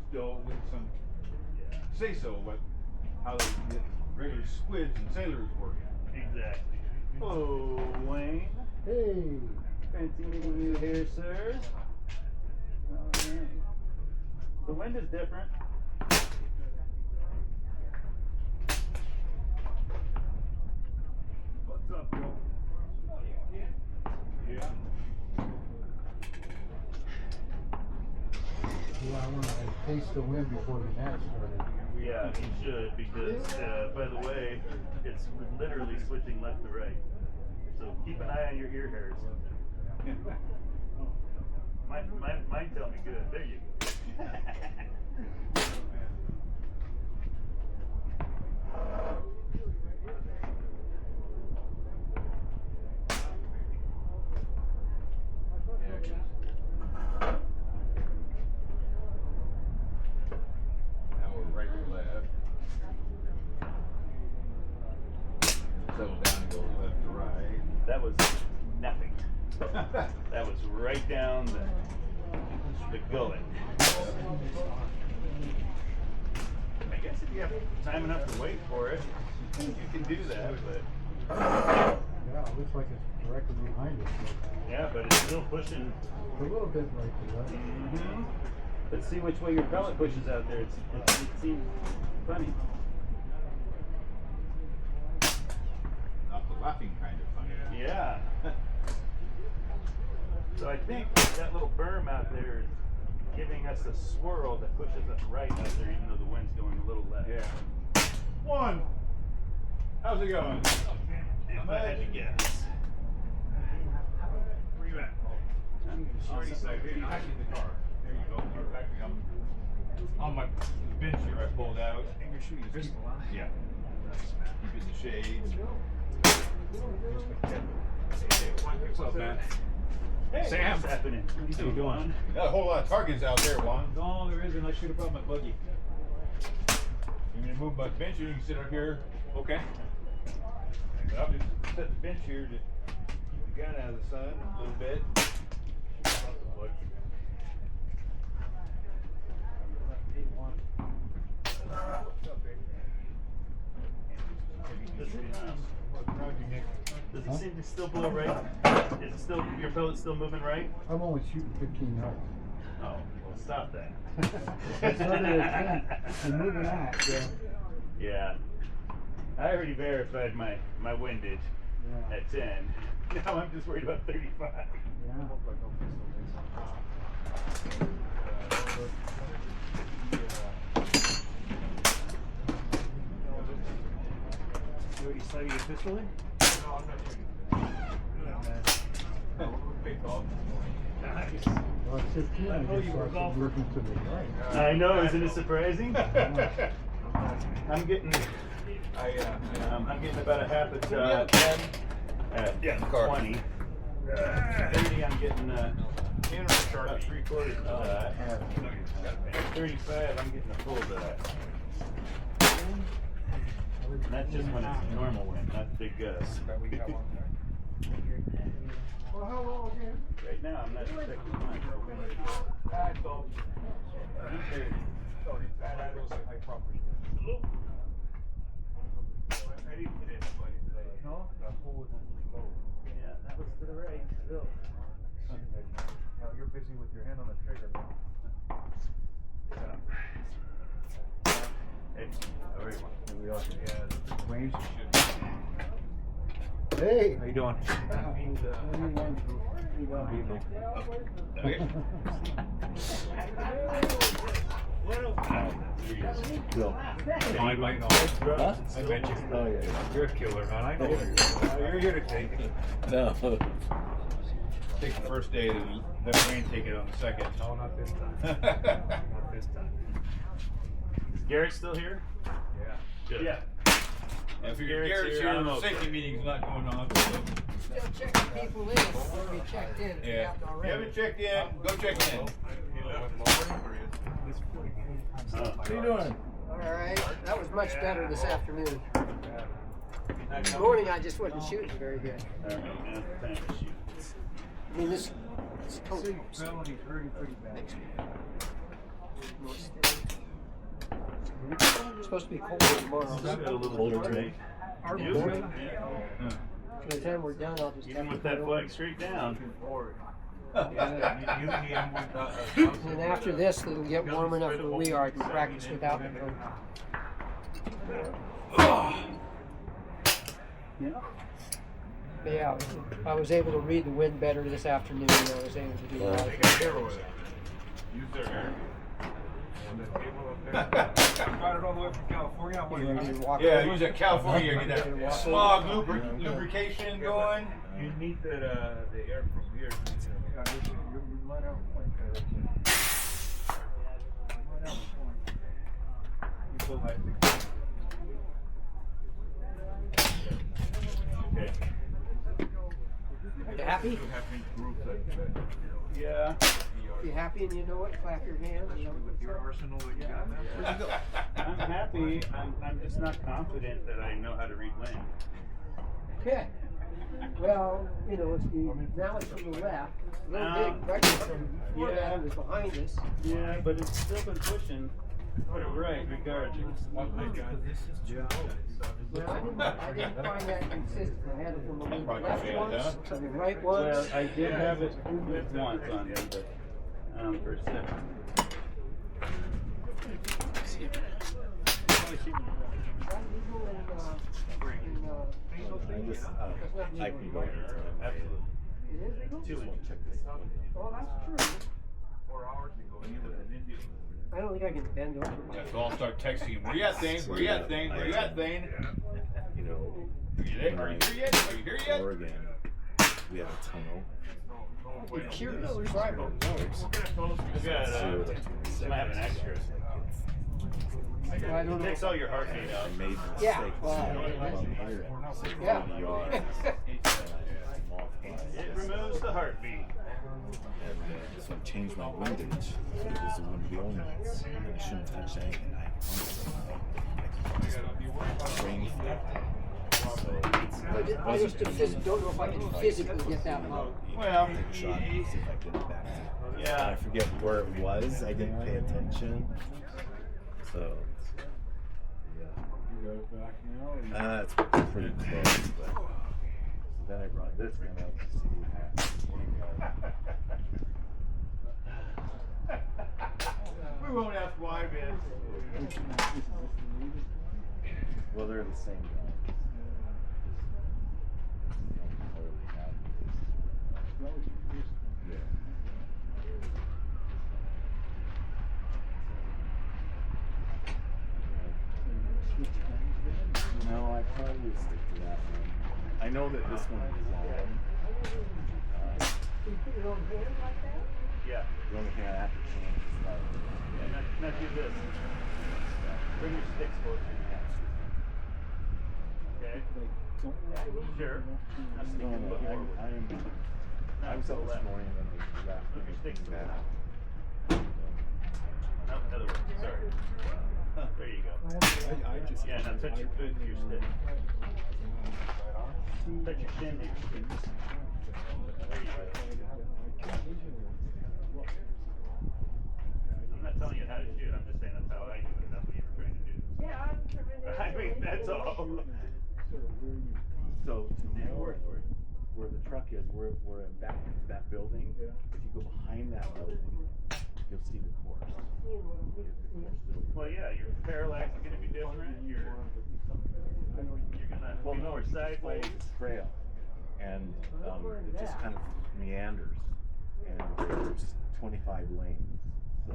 still with some say so, but how the regular squids and sailors work. Exactly. Hello, Wayne. Hey. Fancy meeting you here, sir. Okay. The wind is different. What's up, Bill? Yeah. Yeah, I want to taste the wind before the match started. Yeah, you should, because, by the way, it's literally switching left to right. So keep an eye on your ear hairs. Mine tell me good. There you go. Now we're right to left. Settle down and go left to right. That was nothing. That was right down the gullet. I guess if you have time enough to wait for it, you can do that, but Yeah, it looks like it's directly behind us. yeah, but it's still pushing. A little bit right to left. Mm-hmm. Let's see which way your pellet pushes out there. It seems funny. Not the laughing kind of funny. Yeah. So I think that little berm out there is giving us a swirl that pushes us right out there, even though the wind's going a little left. Yeah. One. How's it going? If I had to guess. Where you at? Already said, here, I in the car. There you go. You're back me up. On my bench here, I pulled out. And your shoes visible, huh? Yeah. Keep it in the shade. What's up, man? Hey, Sam. what's happening? How you doing? Got a whole lot of targets out there, Juan. No, there isn't. I should have brought my buggy. You mean to move my bench, or you can sit up here. Okay. But I'll just set the bench here to keep the gun out of the sun a little bit. Does it seem to still blow right? Is it still, your pellet's still moving right? I'm only shooting 15 yards. Oh, well, stop that. I started at 10 and moving out, so. Yeah. I already verified my windage Yeah. at 10. Now I'm just worried about 35. Yeah. You already started your pistol in? No, I'm not shooting. Nice. Well, at 15, I know just you were a started golfer. looking to the right. I know, isn't it surprising? I'm getting I'm getting about a half a shot at 20. 30 I'm getting about 3/4 of that. At 35 I'm getting a full of that. And that's just when it's normal wind, not big gusts. Well, how long again? Right now I'm not expecting much. No? Yeah, that was to the right still. Now you're busy with your hand on the trigger now. Hey, how are you? Here we are. Yeah, Wayne. should. Hey! How you doing? Okay. Bill. I might know. Huh? I bet you. Oh, yeah. You're a killer, man. I know you're here to take it. No. Take the first day, then let Wayne take it on the second. No, not this time. Not this time. Is Garrett still here? Yeah. Good. Yeah. If you're Garrett's Garrett's here, here, I'm the okay. safety meeting's not going on. So. Still checking people in before we checked in. If you Yeah. haven't If you already. haven't checked in, go check in. How you doing? All right. That was much better this afternoon. This morning I just wasn't shooting very good. All right, man. Time to shoot. I mean, this totally Felony's hurting pretty bad. More steady. It's supposed to be colder tomorrow. A little colder today. By the time we're done, I'll just Even with that flag straight down. And then after this, it'll get warm enough where we are to practice without the coat. But yeah, I was able to read the wind better this afternoon than I was able to do last night. Use their AirGun. Got it all the way from California. Yeah, use that California, get that smog lubrication going. You need the air from here. You let out like you feel like Okay. You happy? Yeah. You happy and you know it? Clap your hands. with your arsenal that you got now. I'm happy. I'm just not confident that I know how to read wind. Okay. Well, you know, now it's to the left. A little big right from before that it was behind us. Yeah, but it's still been pushing. Right, regardless. Well, I didn't find that consistent. I had it from the left once to the right once. Well, I did have it once on me, but for a second. I can go anytime. Absolutely. It is legal? Just want to check this out. Oh, that's true. 4 hours to go into an Indian. I don't think I can bend over. Yeah, so I'll start texting him. Where you at, Thane? Where you at, Thane? Where you at, Thane? You know, Are you there? Are you here yet? Are you here yet? Oregon, we have a tunnel. I'm curious. Try both. We got, I have an extra. I don't know. It takes all your heartbeat out. I made the mistake. Yeah, You well, know, I'm here at 6 Yeah. yards. And It removes the heartbeat. so I changed my windage. So it was the wind blowing ones. And I shouldn't have touched anything. I just brain flipped. I just don't know if I can physically get that low. Well, Take a shot and see if I get it back. yeah. I forget where it was. I didn't pay attention. So, yeah. It's pretty close. But, so then I brought this one up to see. We won't ask why, man. Well, they're the same guys. No, I probably would stick to that one. I know that this one is long. Can you put your own hand like that? Yeah. The only thing I have to change is that. Yeah, now do this. Bring your sticks closer to your hands. Okay? Sure. That's No, no, I was up this morning and I left. Move your sticks to the back. left. No, another one. Sorry. There you go. I just. Yeah, now touch your foot to your stick. Touch your shin to your sticks. There you go. I'm not telling you how to shoot, I'm just saying that's how I do it, and that's what you were trying to do. Yeah, I'm I mean, that's all. So tomorrow, where the truck is, we're back into that building. If you go behind that building, you'll see the course. Well, yeah, your parallax is going to be different. You're going to be more sideways. Trail, and it just kind of meanders, and there's 25 lanes. So,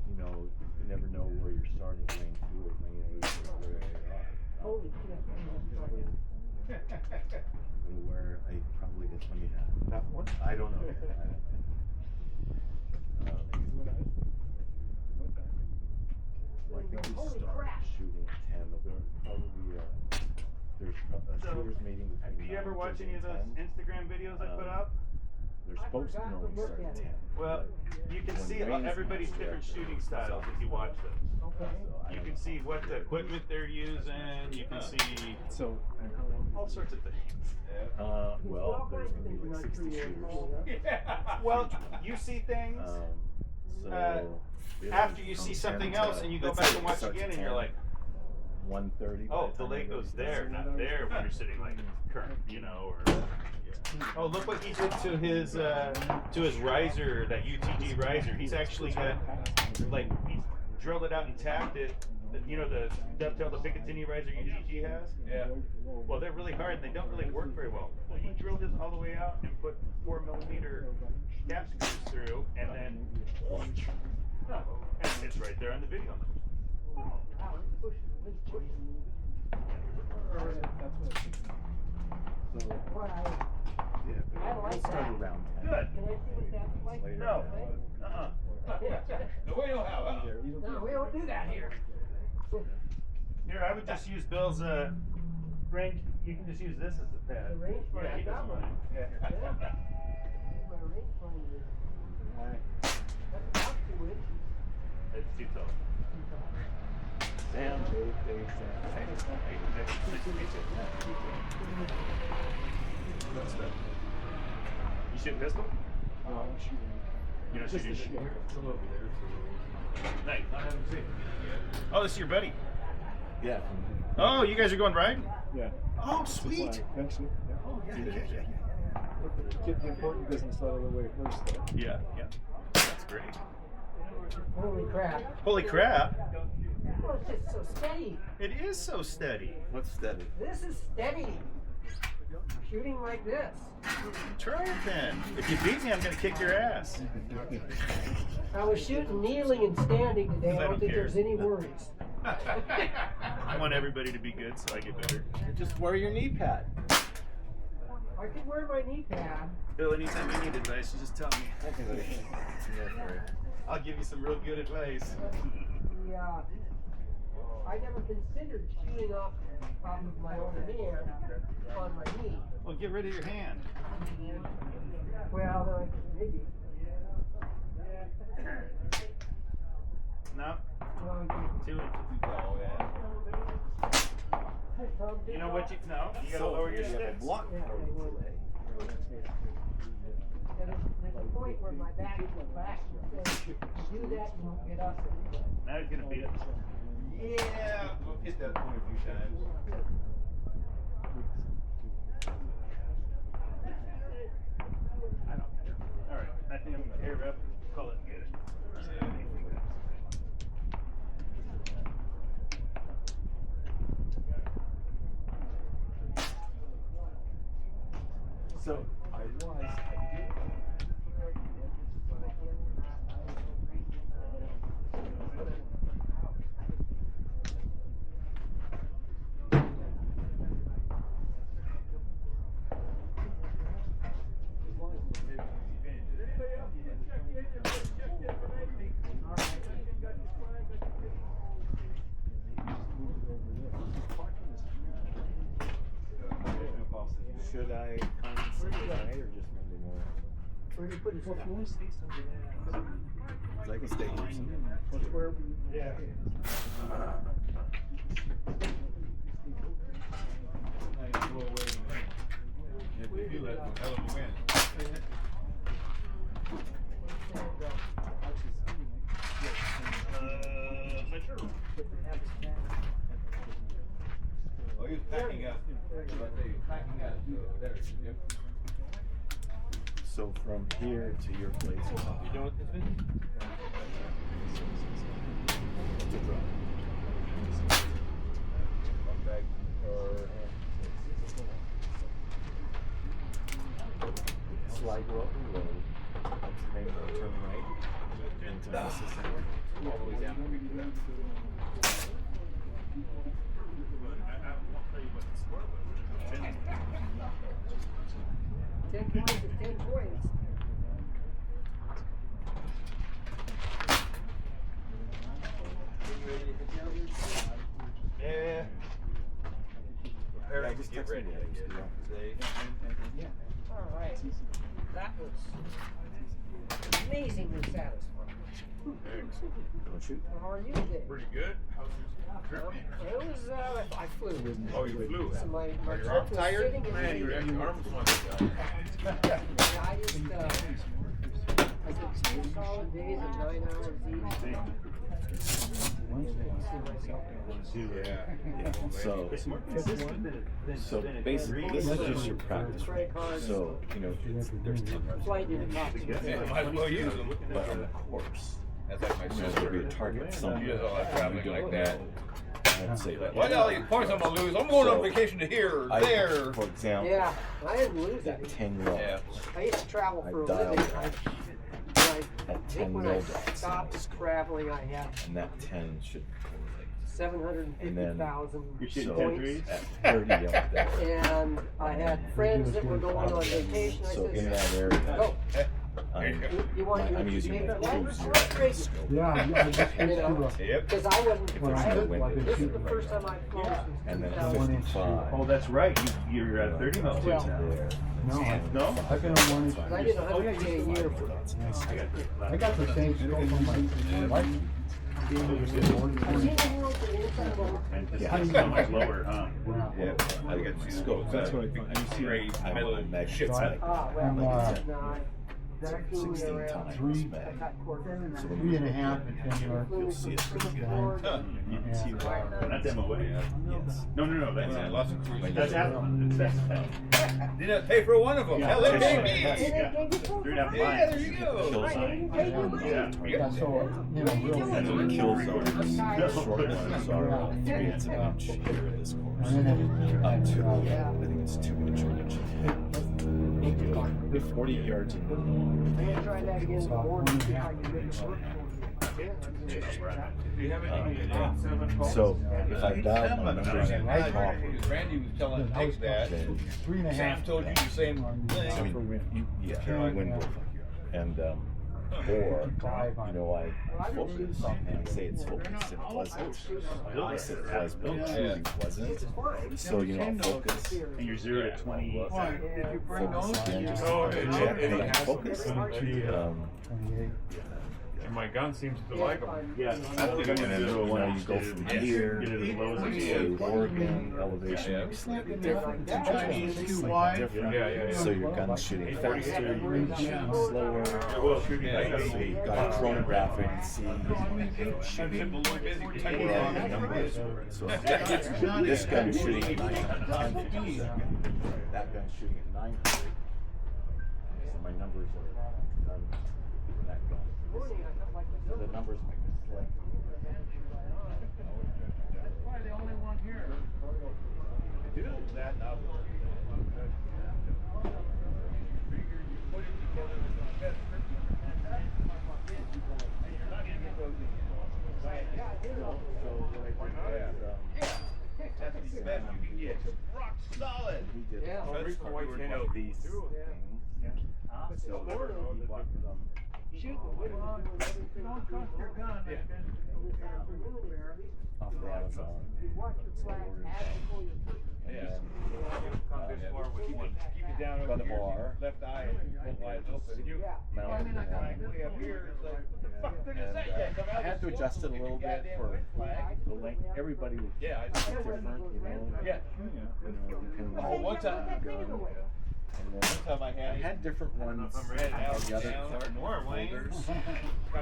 you know, you never know where you're starting lane 2 or lane 8 or where you are. Holy shit. And where I probably hit when you had that one. I don't know. Well, I think we started shooting at 10. There's probably there's a shooters meeting between. Do you ever watch any of those 10. Instagram videos I put up? They're supposed to normally start at 10. Well, you can see everybody's different shooting styles if you watch them. You can see what the equipment they're using. You can see all sorts of things. Well, there's going to be like 60 shooters. Yeah. Well, you see things. it'll- after you from see 10 something to- else and you go let's back say and it watch starts again at and you're 10, like, 1:30. oh, the lake goes there, not there when you're sitting like current, you know, or oh, look what he did to his riser, that UTG riser. He's actually got like he's drilled it out and tapped it. You know the dovetail, the Picatinny riser UTG has. Yeah. Well, they're really hard and they don't really work very well. Well, he drilled his all the way out and put 4mm cap screws through, and then and it's right there on the video. So, yeah, but I like it'll start that. around 10. Good. Can I see what that's like? Later. No. No way, no how. No, we don't do that here. Here, I would just use Bill's range. You can just use this as a pad. The range finder, Yeah, he I got doesn't one. mind. Yeah. My rangefinder is- that's about 2 inches. It's too tall. Sam, Dave, Sam. What's that? You shoot pistol? No, I'm shooting. You don't shoot Just your the shit? Still over there, so. Nice. I haven't seen it yet. Oh, this is your buddy. Yeah. Oh, you guys are going riding? Yeah. Oh, That's the sweet. plan, eventually. Yeah. Oh, yeah. Get the important business out of the way first, though. Yeah, yeah. That's great. Holy crap. Holy crap. Oh, it's just so steady. It is so steady. What's steady? This is steady. Shooting like this. Try it then. If you beat me, I'm going to kick your ass. I was shooting kneeling and standing today. I I don't don't think care. there's any worries. I want everybody to be good so I get better. Just wear your knee pad. I could wear my knee pad. Bill, anytime you need advice, you just tell me. I'll give you some real good advice. Yeah. I never considered shooting off of my own hand on my knee. Well, get rid of your hand. Well, maybe. No, Well, 2 inches. Too tall, yeah. You know what you, no, you gotta lower your sticks. Block Yeah, party I will. today. There's a point where my back says, if you do that, you won't get us anywhere. Now he's gonna beat it. Yeah, we've hit that point a few times. I don't care. All right, I think I'm gonna air up, call it good. So I did. Should I come Sunday night or just Monday morning? Where do you put his stuff? I can stay here Sunday. That's where we. Yeah. If we do that, hell of a win. Oh, he was packing up. Packing up. There. Yep. So from here to your place. You know what this is? It's a drop. One bag or Slide Road. That's the name of the turn right. Into Mississippi. all the way down. Ten points is 10 points. Yeah. Yeah, just text me the names, yeah. All right. That was amazingly satisfying. Don't shoot. How are you today? Pretty good. How's your trip? It was, I flew. Oh, you flew. So my Are your trip arms was tired? sitting in Man, the- your arms want to Yeah, I just, I took 2 solid days of 9 hours each. Yeah. So basically, this is just your practice range. So, you know, there's 10 Flight didn't cost me. Yeah, might as well use them. but on the course, That's like my you know, sister. there'll be a target somewhere. She does all that traveling like that. I'd say that. What all these points I'm gonna lose? I'm going on vacation to here or there. For example, Yeah, I didn't lose that any. 10 mil. Yeah. I used to travel I for a dialed living. I at think 10 when mil I dots. stopped traveling, I had And that 10 should And 750,000 You're shooting points. 10 at 30 up there. And I had friends that were going on vacation. I So in said, that area, "Oh, I'm, you want your I'm using make the that cruise one? zero Great." scope. Yeah, I just You know, Yep. because I wasn't. If there's I no had- wind, this is the first time I've flown since And then 2000. 55. Oh, that's right. You're at 30 mil too. Well, there. No, No? I can have one. I did 100K a year for I got the same scope on my life. I've seen the world from the inside of a- And it's Yeah. so much lower, huh? Yeah, I got two scopes. That's what I think. I see Great I middle have a shit shit side. Ah, well, And, no, uh, I 16 times Three. mag. cut cords. So when 3.5 and 10 yards. You'll see it pretty good. Huh. You can see where. That's MOA. Yes. No. Yeah, lots of cruises. That's Athlon. That's Didn't have to pay for one of them. Yeah. Hell, they paid Yeah. me. Yeah. 3.5 Yeah, miles. there you go. Kill I zone. didn't pay you money. Yeah. Yeah, so, you know, really. And then the kill zones, the short ones are 3/8 of an inch here in this course. And then Up to, Yeah. I think it's 2 inch or an inch. 40 yards in. I'm gonna try that again in the morning, see if I can make it work for you. Do you have any 8-7 calls? So if I dial my numbers in Randy proper, was telling Nick that. then Three and a half. Sam told you the same I thing. mean, yeah, wind profile. And or you know, I focus and I say it's focused and it wasn't. I said it was, but it truly wasn't. So you know, I'll focus. And you're 0 to 20. Did you bring Focus those? again, just Oh, check, okay. hey, focus. 28. And my gun seems to like them. Yeah. I think I'm And going then to 0 you 1. know, you go from here Get it as low as I to can. Oregon, elevation is slightly different, temperature is slightly different. Yeah. So your gun's shooting faster, you're shooting slower. Well, shooting Yeah. like So you got a chronograph and see shooting wrong numbers. So this gun's shooting at 910 feet a second. That gun's shooting at 900. So my numbers are done in that gun. So the numbers might be slightly. Why the only one here? Rock solid. We did Yeah. one of these things. So we bought them Shoot the wind. Don't trust your gun. off of Amazon. Watch your flag as before you put And then Come this far with one. Keep it down got over a here. bar, Left eye, both eyes open. You, Yeah. mounted it way up here, it's like, what the fuck they're gonna say? Yeah, come I out had to the adjust it a little bit goddamn for red flag. the length. Everybody was Yeah, I different, you know. Yeah. Depending Oh, on one time- the gun. And then I I had different ones. I'm ready. I had the other Down, holders.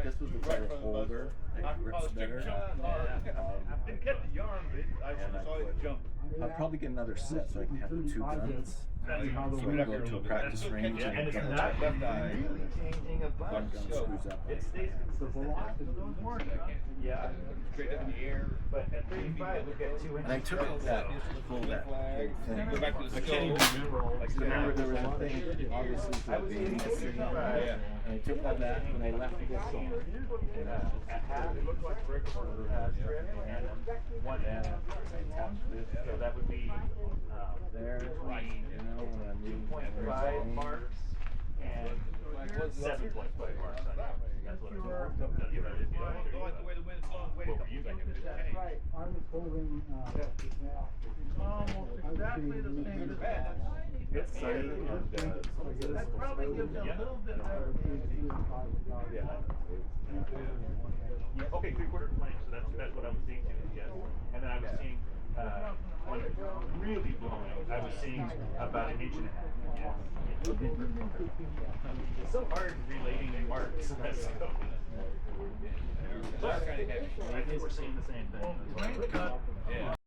This was a better holder. It grips better. I didn't get the yarn, but I And I saw it put- jump. I'll probably get another set so I can have the two guns. So I can go to a practice range And and it's gun not check. Left eye. changing a One gun screws up. The velocity. Yeah. Straight up in the air. But at 35, look at 2 And I inches. took out that, pull that Flag. thing. Go back to the I can't even stove. remember all. Like, Remember there was one thing, obviously, I was being eating missing. 65. Yeah. And I took all that and I left this on. And At half, it looks like a regular strip, and one end, I attached this, so that would be, there, you know, when I'm reading. 2.5 marks and 7.5 marks. That's what it was. Don't like the way the wind's blowing. Wait a couple seconds. Right. I was holding, Almost exactly the same as that. It's sunny and, That probably gives them a little bit better. yeah, okay, 3/4 length, so that's what I was seeing too, yes. And then I was seeing, when it was really blowing, I was seeing about 1.5 inches. It's so hard relating marks. That's so. I think we're saying the same thing.